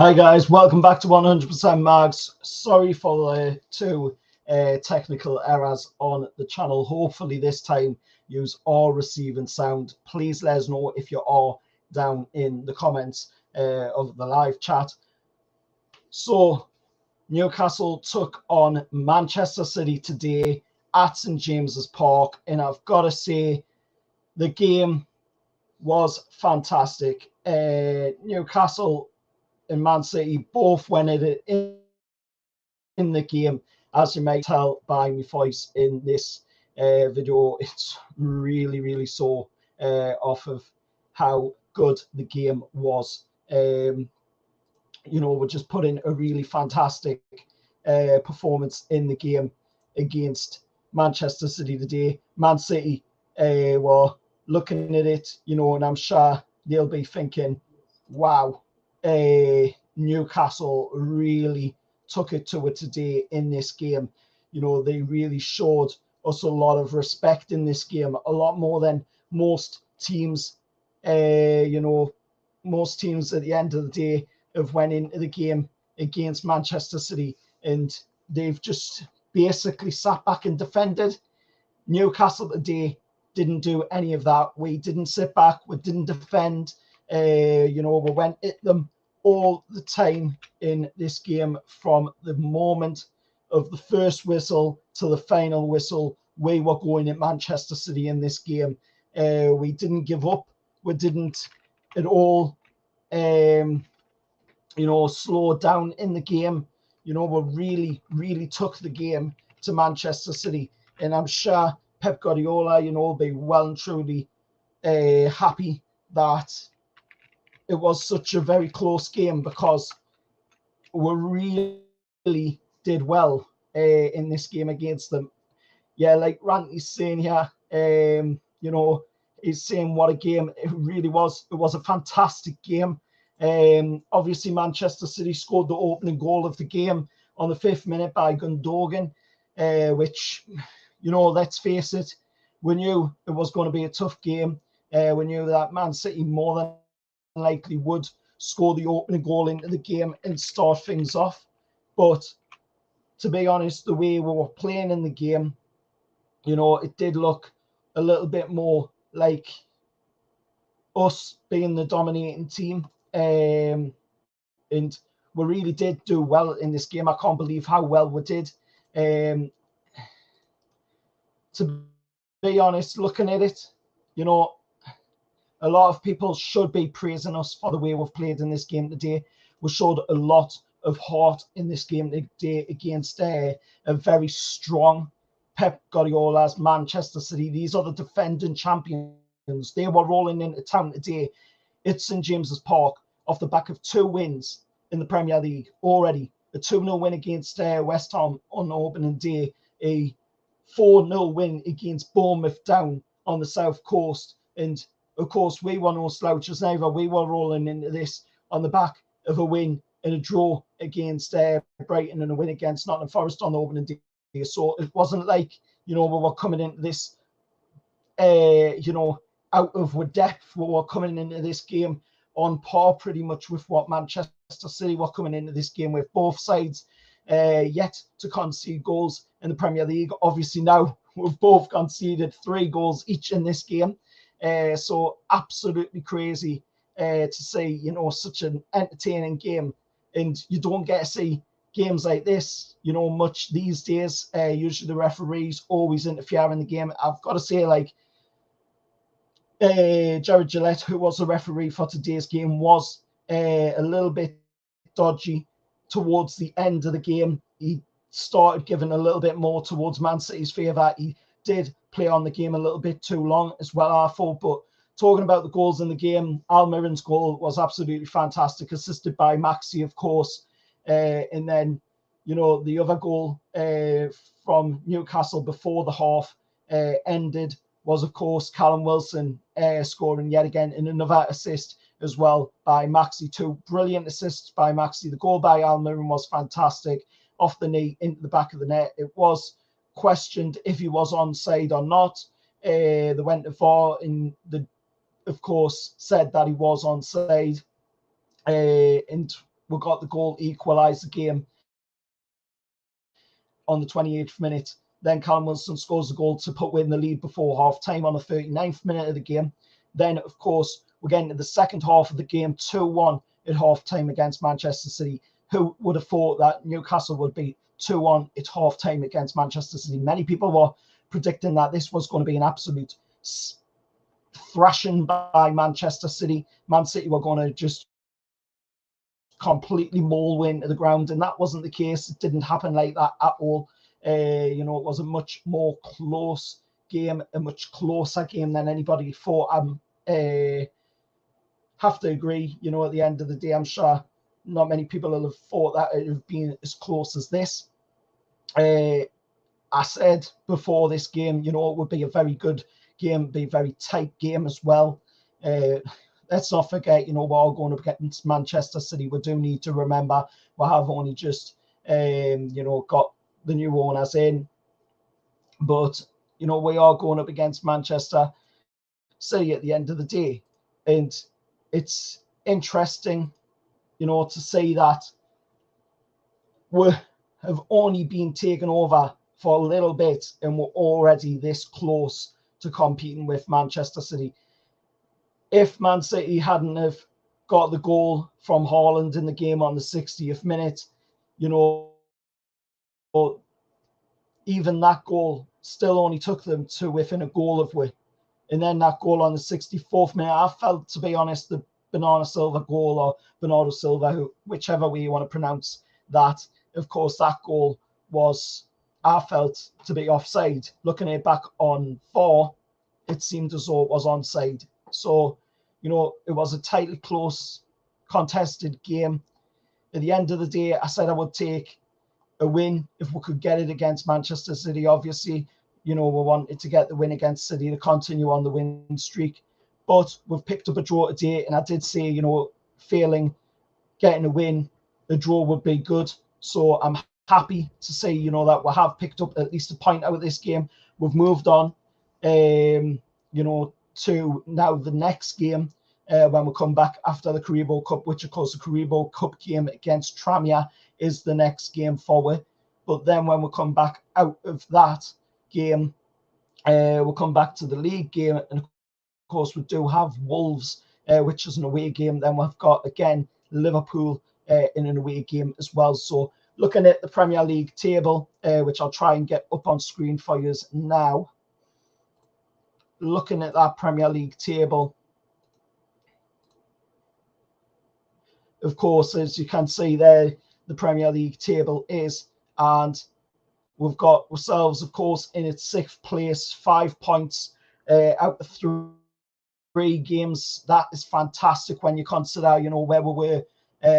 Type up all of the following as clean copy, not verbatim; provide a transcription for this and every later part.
Hi guys, welcome back to 100% Mags. Sorry for the two technical errors on the channel. Hopefully this time you are receiving sound. Please let us know if you are down in the comments of the live chat. So Newcastle took on Manchester City today at St James's Park, and I've got to say the game was fantastic. Newcastle and Man City both went at it in the game, as you might tell by my voice in this video. It's really so off of how good the game was. We just put in a really fantastic performance in the game against Manchester City today. Man City were looking at it, and I'm sure they'll be thinking, wow, Newcastle really took it to it today in this game. They really showed us a lot of respect in this game, a lot more than most teams. Most teams at the end of the day have went into the game against Manchester City and they've just basically sat back and defended. Newcastle today didn't do any of that. We didn't sit back. We didn't defend. We went at them all the time in this game. From the moment of the first whistle to the final whistle, we were going at Manchester City in this game. We didn't give up. We didn't at all, slow down in the game. We really took the game to Manchester City. And I'm sure Pep Guardiola, will be well and truly happy that it was such a very close game, because we really did well in this game against them. Yeah, like Ranty's saying here, he's saying what a game it really was. It was a fantastic game. Obviously, Manchester City scored the opening goal of the game on the 5th minute by Gundogan, which, let's face it, we knew it was going to be a tough game. We knew that Man City more than likely would score the opening goal into the game and start things off. But to be honest, the way we were playing in the game, it did look a little bit more like us being the dominating team. And we really did do well in this game. I can't believe how well we did. To be honest, looking at it, a lot of people should be praising us for the way we've played in this game today. We showed a lot of heart in this game today against a very strong Pep Guardiola's Manchester City. These are the defending champions. They were rolling into town today at St James's Park off the back of 2 wins in the Premier League already. A 2-0 win against West Ham on the opening day, a 4-0 win against Bournemouth down on the South Coast, and of course, we were no slouches neither. We were rolling into this on the back of a win and a draw against Brighton and a win against Nottingham Forest on the opening day. So it wasn't like, we were coming into this, out of depth. We were coming into this game on par pretty much with what Manchester City were coming into this game with. Both sides yet to concede goals in the Premier League. Obviously now we've both conceded 3 goals each in this game. So absolutely crazy to see, such an entertaining game. And you don't get to see games like this, much these days. Usually the referees always interfere in the game. I've got to say, like, Jared Gillette, who was the referee for today's game, was a little bit dodgy towards the end of the game. He started giving a little bit more towards Man City's favour. He did play on the game a little bit too long as well, I thought. But talking about the goals in the game, Almiron's goal was absolutely fantastic, assisted by Maxi, of course. And then, the other goal from Newcastle before the half ended was, of course, Callum Wilson scoring yet again, and another assist as well by Maxi. 2 brilliant assists by Maxi. The goal by Almiron was fantastic, off the knee into the back of the net. It was questioned if he was onside or not. They went to VAR and of course said that he was onside, and we got the goal, equalised the game on the 28th minute. Then Callum Wilson scores the goal to put Wigan in the lead before half-time on the 39th minute of the game. Then, of course, we're getting to the second half of the game, 2-1 at half-time against Manchester City. Who would have thought that Newcastle would be 2-1 at half-time against Manchester City? Many people were predicting that this was going to be an absolute thrashing by Manchester City. Man City were going to just completely maul Wigan to the ground, and that wasn't the case. It didn't happen like that at all. It was a much more close game, a much closer game than anybody thought. Have to agree, at the end of the day, I'm sure not many people will have thought that it would have been as close as this. I said before this game, it would be a very good game, be a very tight game as well. Let's not forget, we're all going up against Manchester City. We do need to remember we have only just, got the new owners in. But, we are going up against Manchester City at the end of the day. And it's interesting, to see that we have only been taken over for a little bit and we're already this close to competing with Manchester City. If Man City hadn't have got the goal from Haaland in the game on the 60th minute, even that goal still only took them to within a goal of we. And then that goal on the 64th minute, I felt, to be honest, the Bernardo Silva goal, or Bernardo Silva, whichever way you want to pronounce that, of course, that goal was, I felt, to be offside. Looking at it back on VAR, it seemed as though it was onside. So, it was a tightly close, contested game. At the end of the day, I said I would take a win if we could get it against Manchester City. Obviously, we wanted to get the win against City to continue on the win streak. But we've picked up a draw today, and I did say, failing getting a win, a draw would be good. So I'm happy to say, that we have picked up at least a point out of this game. We've moved on, to now the next game when we come back after the Carabao Cup, which, of course, the Carabao Cup game against Tranmere is the next game forward. But then when we come back out of that game, we'll come back to the league game, and of course we do have Wolves, which is an away game. Then we've got, again, Liverpool in an away game as well. So looking at the Premier League table, which I'll try and get up on screen for you now. Looking at that Premier League table, of course, as you can see there, the Premier League table is, and we've got ourselves, of course, in its 6th place, 5 points out of 3 games. That is fantastic when you consider, where we were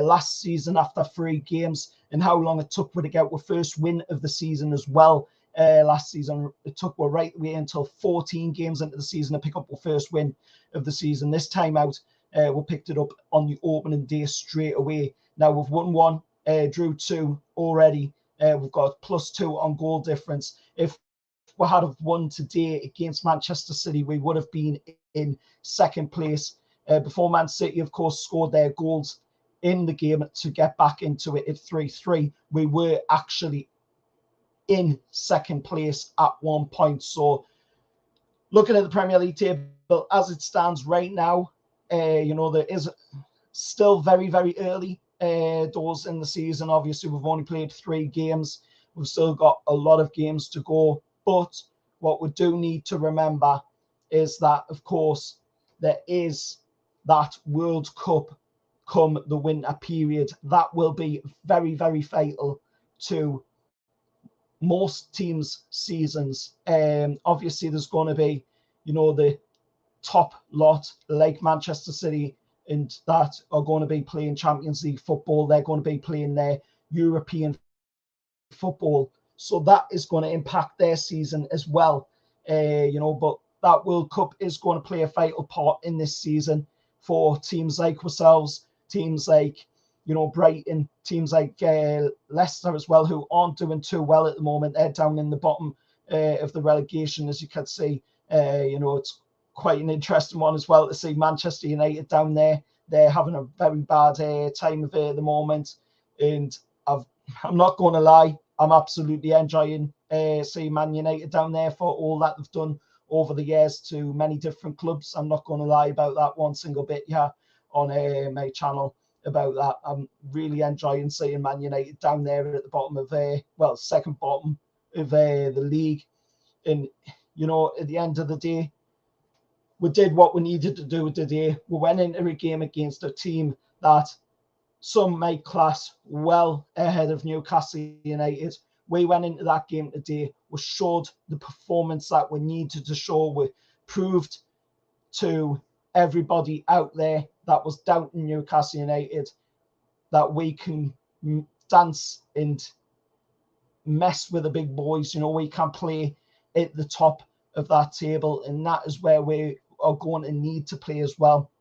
last season after 3 games and how long it took to get our first win of the season as well. Last season, it took us right away until 14 games into the season to pick up our first win of the season. This time out, we picked it up on the opening day straight away. Now we've won 1, drew 2 already. We've got +2 on goal difference. If we had have won today against Manchester City, we would have been in 2nd place. Before Man City, of course, scored their goals in the game to get back into it at 3-3. We were actually in 2nd place at 1 point. So looking at the Premier League table as it stands right now, there is still very, very early doors in the season. Obviously, we've only played 3 games. We've still got a lot of games to go. But what we do need to remember is that, of course, there is that World Cup come the winter period. That will be very, very fatal to most teams' seasons. Obviously, there's going to be, the top lot like Manchester City and that are going to be playing Champions League football. They're going to be playing their European football. So that is going to impact their season as well. But that World Cup is going to play a vital part in this season for teams like ourselves, teams like, Brighton, teams like Leicester as well, who aren't doing too well at the moment. They're down in the bottom of the relegation, as you can see. It's quite an interesting one as well to see Manchester United down there. they're having a very bad time of it at the moment. And I'm not going to lie, I'm absolutely enjoying seeing Man United down there for all that they've done over the years to many different clubs. I'm not going to lie about that one single bit on my channel about that. I'm really enjoying seeing Man United down there at the bottom of second bottom of the league. And at the end of the day, we did what we needed to do today. We went into a game against a team that some might class well ahead of Newcastle United. We went into that game today. We showed the performance that we needed to show. We proved to everybody out there that was doubting Newcastle United that we can dance and mess with the big boys. We can play at the top of that table, and that is where we are going to need to play as well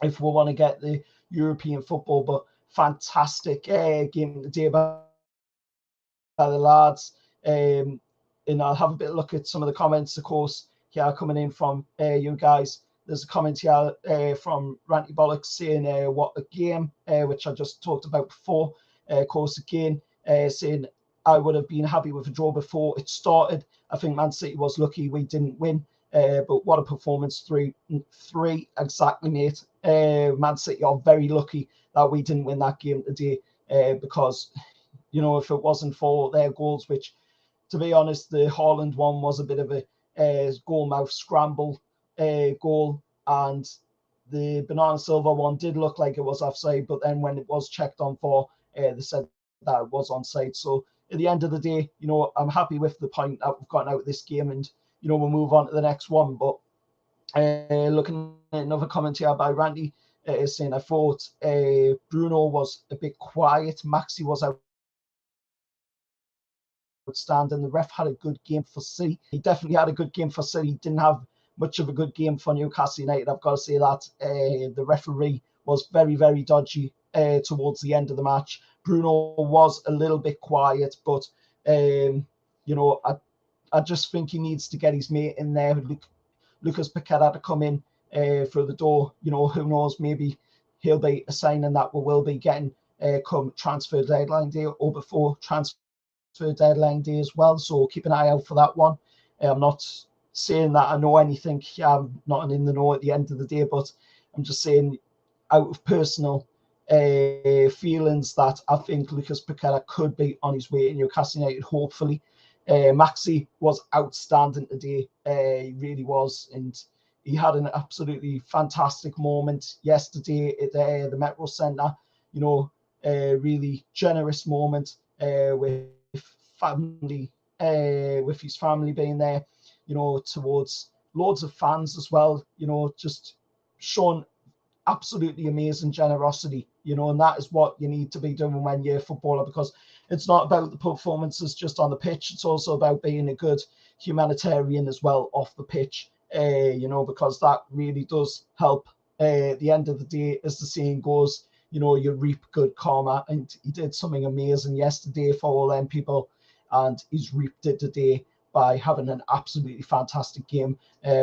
if we want to get the European football. But fantastic game today by the lads. And I'll have a bit of look at some of the comments, of course, here coming in from you guys. There's a comment here from Ranty Bollocks saying what a game, which I just talked about before. Of course, again, saying I would have been happy with a draw before it started. I think Man City was lucky we didn't win. But what a performance, 3-3 exactly, mate. Man City are very lucky that we didn't win that game today because, if it wasn't for their goals, which, to be honest, the Haaland one was a bit of a goal mouth scramble goal, and the Bernardo Silva one did look like it was offside, but then when it was checked on for, they said that it was onside. So at the end of the day, I'm happy with the point that we've gotten out of this game, and we'll move on to the next one. But looking at another comment here by Randy, saying I thought Bruno was a bit quiet. Maxi was outstanding. The ref had a good game for City. He definitely had a good game for City. He didn't have much of a good game for Newcastle United. I've got to say that the referee was very, very dodgy towards the end of the match. Bruno was a little bit quiet, but I just think he needs to get his mate in there. Lucas Paqueta to come in through the door. Who knows? Maybe he'll be a signing that we will be getting come transfer deadline day or before transfer deadline day as well. So keep an eye out for that one. I'm not saying that I know anything. I'm not in the know at the end of the day, but I'm just saying out of personal feelings that I think Lucas Paqueta could be on his way to Newcastle United, hopefully. Maxi was outstanding today. He really was, and he had an absolutely fantastic moment yesterday at the Metro Centre. Really generous moment with family, with his family being there. Towards loads of fans as well. Just showing absolutely amazing generosity. And that is what you need to be doing when you're a footballer, because it's not about the performances just on the pitch. It's also about being a good humanitarian as well off the pitch, because that really does help. At the end of the day, as the saying goes, you reap good karma. And he did something amazing yesterday for all them people, and he's reaped it today by having an absolutely fantastic game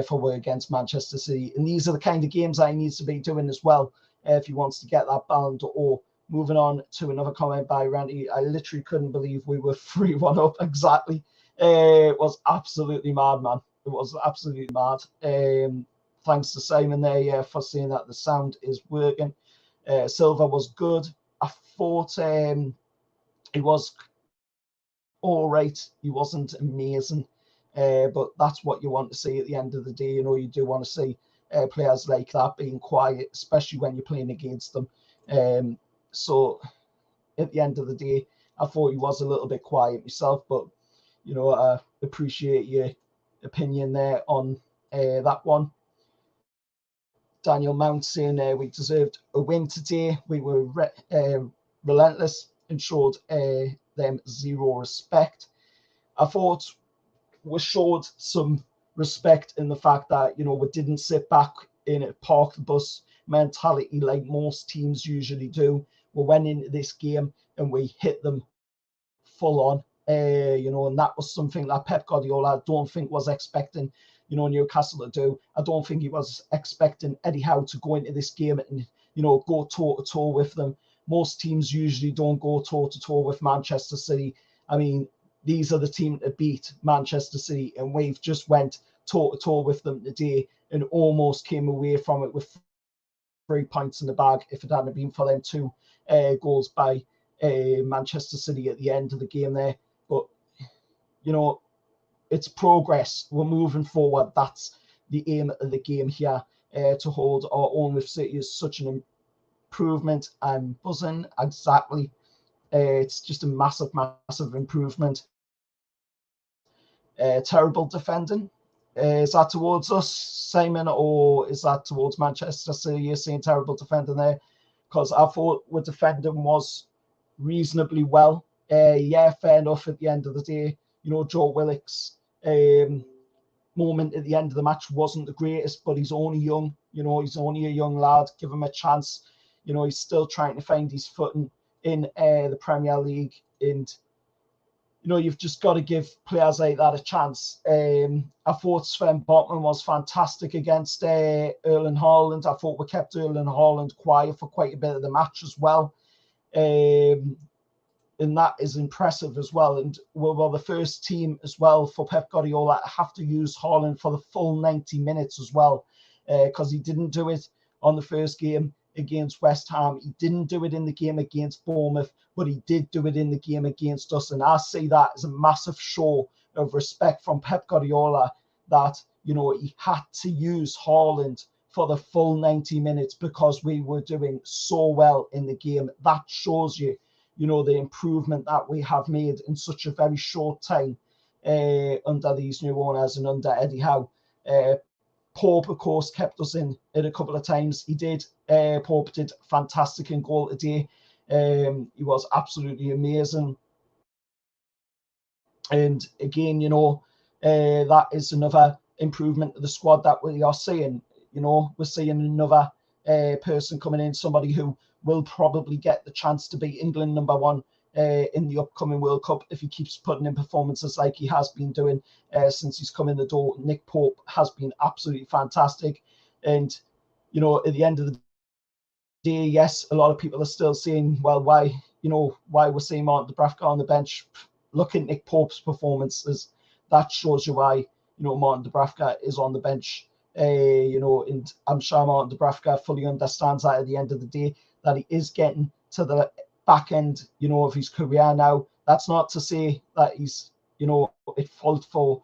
for against Manchester City. And these are the kind of games I needs to be doing as well if he wants to get that Ballon d'Or. Moving on to another comment by Randy. I literally couldn't believe we were 3-1 up exactly. It was absolutely mad, man. It was absolutely mad. Thanks to Simon there for saying that the sound is working. Silva was good. I thought he was all right. He wasn't amazing, but that's what you want to see at the end of the day. You do want to see players like that being quiet, especially when you're playing against them. So at the end of the day, I thought he was a little bit quiet myself, but I appreciate your opinion there on that one. Daniel Mount saying we deserved a win today. We were relentless and showed them zero respect. I thought we showed some respect in the fact that we didn't sit back in a park the bus mentality like most teams usually do. We went into this game and we hit them full on, and that was something that Pep Guardiola I don't think was expecting Newcastle to do. I don't think he was expecting Eddie Howe to go into this game and go toe to toe with them. Most teams usually don't go toe to toe with Manchester City. I mean, these are the team to beat, Manchester City, and we've just went toe to toe with them today and almost came away from it with 3 points in the bag if it hadn't been for them 2 goals by Manchester City at the end of the game there. But it's progress. We're moving forward. That's the aim of the game here. To hold our own with City is such an improvement. I'm buzzing. Exactly. It's just a massive, massive improvement. Terrible defending. Is that towards us, Simon, or is that towards Manchester City? You're seeing terrible defending there? Because I thought our defending was reasonably well. Yeah, fair enough at the end of the day. Joe Willock's moment at the end of the match wasn't the greatest, but he's only young. He's only a young lad. Give him a chance. He's still trying to find his footing in the Premier League, and you've just got to give players like that a chance. I thought Sven Botman was fantastic against Erling Haaland. I thought we kept Erling Haaland quiet for quite a bit of the match as well. And that is impressive as well. And we're the first team as well for Pep Guardiola to have to use Haaland for the full 90 minutes as well, because he didn't do it on the first game against West Ham. He didn't do it in the game against Bournemouth, but he did do it in the game against us. And I see that as a massive show of respect from Pep Guardiola that, he had to use Haaland for the full 90 minutes because we were doing so well in the game. That shows you, the improvement that we have made in such a very short time under these new owners and under Eddie Howe. Pope, of course, kept us in it a couple of times. He did. Pope did fantastic in goal today. He was absolutely amazing. And again, that is another improvement of the squad that we are seeing. We're seeing another person coming in, somebody who will probably get the chance to be England #1 in the upcoming World Cup if he keeps putting in performances like he has been doing since he's come in the door. Nick Pope has been absolutely fantastic. And, at the end of the day, yes, a lot of people are still saying, well, why we're seeing Martin Dubravka on the bench. Look at Nick Pope's performances. That shows you why, Martin Dubravka is on the bench. And I'm sure Martin Dubravka fully understands that at the end of the day, that he is getting to the back end, of his career now. That's not to say that he's, at fault for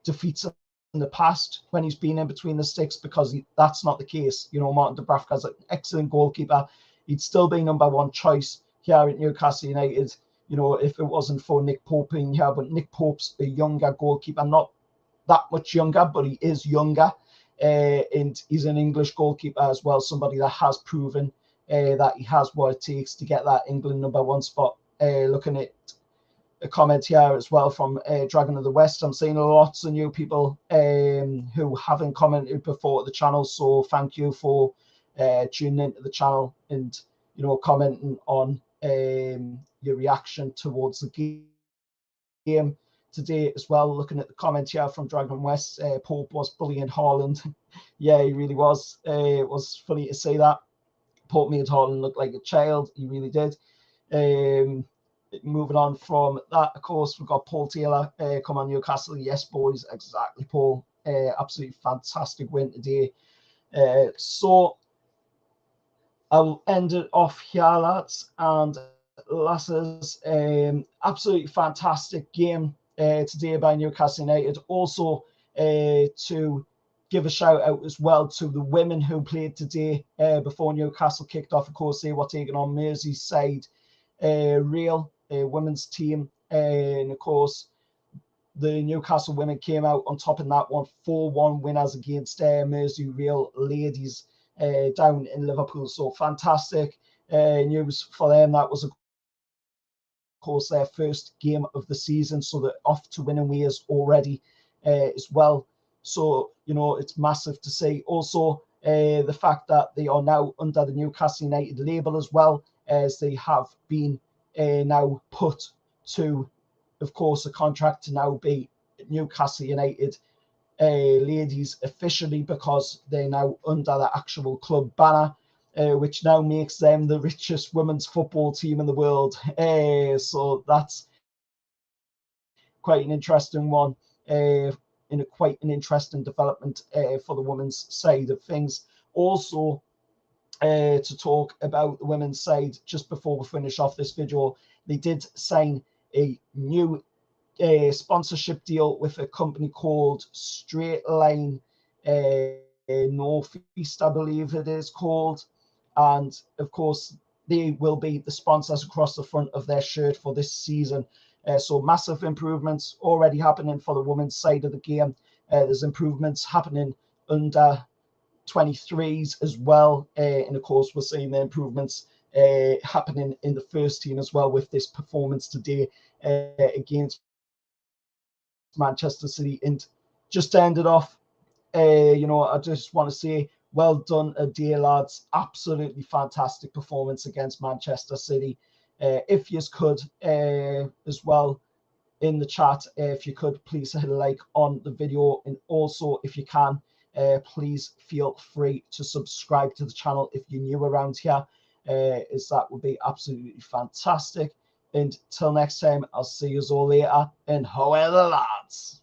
defeats in the past when he's been in between the sticks, because that's not the case. Martin Dubravka is an excellent goalkeeper. He'd still be #1 choice here at Newcastle United, if it wasn't for Nick Pope being here. But Nick Pope's a younger goalkeeper, not that much younger, but he is younger. And he's an English goalkeeper as well, somebody that has proven that he has what it takes to get that England #1 spot. Looking at a comment here as well from Dragon of the West, I'm seeing lots of new people who haven't commented before at the channel, so thank you for tuning into the channel and commenting on your reaction towards the game today as well. Looking at the comment here from Dragon West, Pope was bullying Haaland. Yeah, he really was. It was funny to say that. Pope made Haaland look like a child. He really did. Moving on from that, of course, we've got Paul Taylor. Come on, Newcastle. Yes, boys. Exactly, Paul. Absolutely fantastic win today. So I'll end it off here, lads and lasses. Absolutely fantastic game today by Newcastle United. Also, to give a shout out as well to the women who played today before Newcastle kicked off. Of course, they were taking on Merseyside Real women's team. And of course, the Newcastle women came out on top in that one, 4-1 winners against Mersey Real ladies down in Liverpool. So fantastic news for them. That was, of course, their first game of the season, so they're off to winning ways already as well. So, it's massive to see. Also, the fact that they are now under the Newcastle United label as well, as they have been now put to, of course, a contract to now be Newcastle United ladies officially, because they're now under the actual club banner. which now makes them the richest women's football team in the world. So that's quite an interesting one, in quite an interesting development for the women's side of things. Also, to talk about the women's side, just before we finish off this video, they did sign a new sponsorship deal with a company called Straight Line Northeast, I believe it is called. And of course, they will be the sponsors across the front of their shirt for this season. So massive improvements already happening for the women's side of the game. There's improvements happening under 23s as well. And of course, we're seeing the improvements happening in the first team as well with this performance today against Manchester City. And just to end it off, I just want to say, well done Adair, lads. Absolutely fantastic performance against Manchester City. If you could, as well, in the chat, if you could, please hit a like on the video. And also, if you can, please feel free to subscribe to the channel if you're new around here, as that would be absolutely fantastic. And till next time, I'll see you all later. And however, lads.